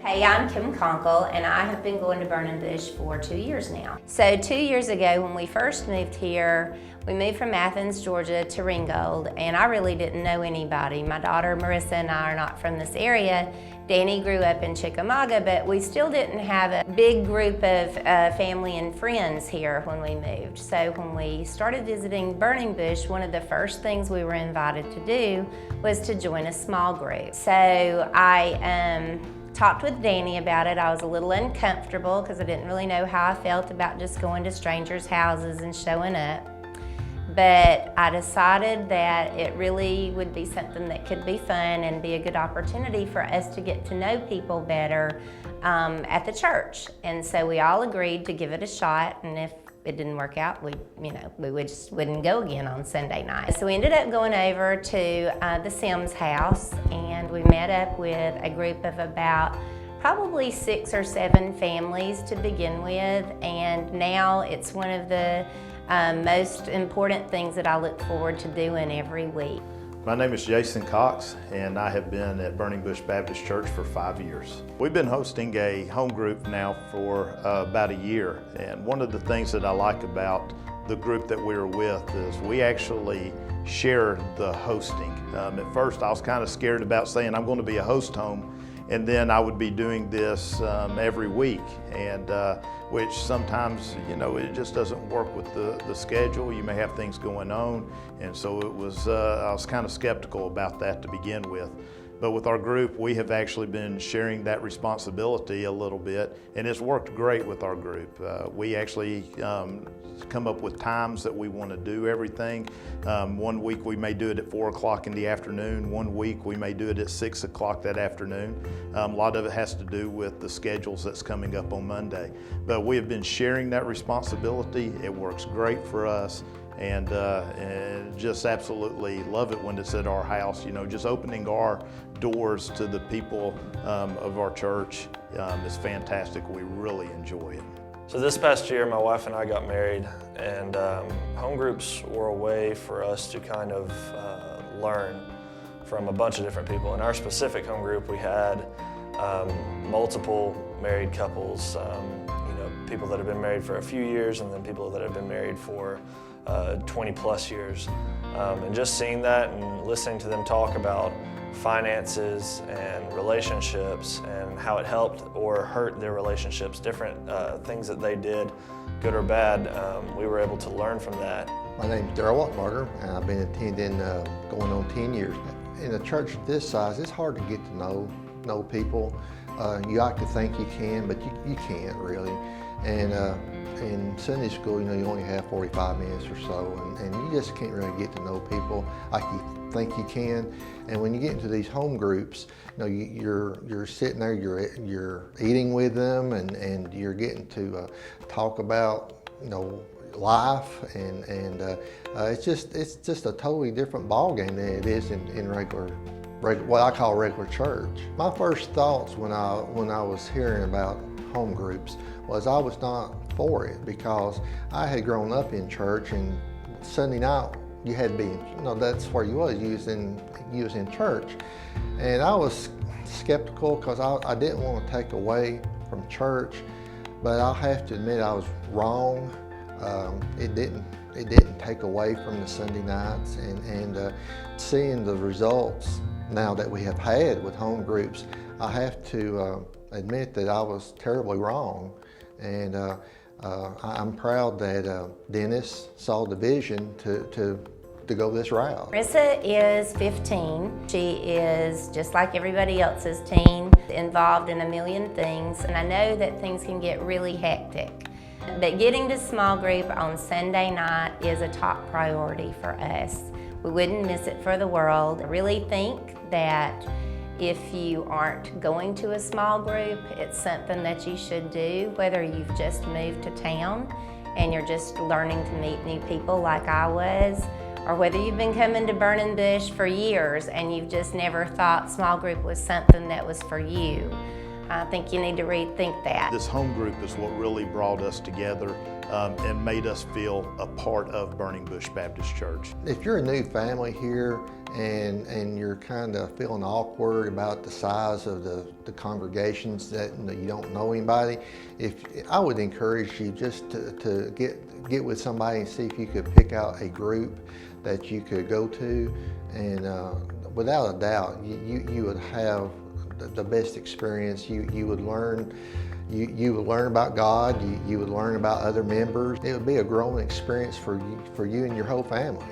Hey, I'm Kim Conkle, and I have been going to Burning Bush for 2 years now. So 2 years ago, when we first moved here, we moved from Athens, Georgia to Ringgold, and I really didn't know anybody. My daughter Marissa and I are not from this area. Danny grew up in Chickamauga, but we still didn't have a big group of family and friends here when we moved. So when we started visiting Burning Bush, one of the first things we were invited to do was to join a small group. So I talked with Danny about it. I was a little uncomfortable because I didn't really know how I felt about just going to strangers' houses and showing up. But I decided that it really would be something that could be fun and be a good opportunity for us to get to know people better at the church. And so we all agreed to give it a shot, and if it didn't work out, we just wouldn't go again on Sunday night. So we ended up going over to the Sims house, and we met up with a group of about probably 6 or 7 families to begin with, and now it's one of the most important things that I look forward to doing every week. My name is Jason Cox, and I have been at Burning Bush Baptist Church for 5 years. We've been hosting a home group now for about a year, and one of the things that I like about the group that we're with is we actually share the hosting. At first I was kind of scared about saying I'm going to be a host home, and then I would be doing this every week, and which sometimes, it just doesn't work with the schedule. You may have things going on, and so I was kind of skeptical about that to begin with. But with our group, we have actually been sharing that responsibility a little bit, and it's worked great with our group. We actually come up with times that we want to do everything. One week we may do it at 4 o'clock in the afternoon. One week we may do it at 6 o'clock that afternoon. A lot of it has to do with the schedules that's coming up on Monday. But we have been sharing that responsibility. It works great for us. And just absolutely love it when it's at our house. Just opening our doors to the people of our church is fantastic. We really enjoy it. So this past year, my wife and I got married, and home groups were a way for us to kind of learn from a bunch of different people. In our specific home group, we had multiple married couples, people that have been married for a few years, and then people that have been married for 20 plus years. And just seeing that and listening to them talk about finances and relationships and how it helped or hurt their relationships, different things that they did, good or bad, we were able to learn from that. My name's Darrell Wattenberger, and I've been attending going on 10 years. In a church this size, it's hard to get to know people. You like to think you can, but you can't really. And in Sunday school, you only have 45 minutes or so, and you just can't really get to know people like you think you can. And when you get into these home groups, you're sitting there, you're eating with them, and you're getting to talk about life, and it's just a totally different ball game than it is in regular what I call regular church. My first thoughts when I was hearing about home groups was I was not for it, because I had grown up in church, and Sunday night you had to be, that's where you was in church. And I was skeptical because I didn't want to take away from church, but I'll have to admit I was wrong. It didn't take away from the Sunday nights, and seeing the results now that we have had with home groups, I have to admit that I was terribly wrong. And I'm proud that Dennis saw the vision to go this route. Marissa is 15. She is, just like everybody else's teen, involved in a million things, and I know that things can get really hectic. But getting to small group on Sunday night is a top priority for us. We wouldn't miss it for the world. I really think that if you aren't going to a small group, it's something that you should do, whether you've just moved to town and you're just learning to meet new people like I was, or whether you've been coming to Burning Bush for years and you've just never thought small group was something that was for you. I think you need to rethink that. This home group is what really brought us together and made us feel a part of Burning Bush Baptist Church. If you're a new family here and you're kind of feeling awkward about the size of the congregations that you don't know anybody, I would encourage you just to get with somebody and see if you could pick out a group that you could go to, and without a doubt, you would have the best experience. You would learn. You would learn about God. You would learn about other members. It would be a growing experience for you and your whole family.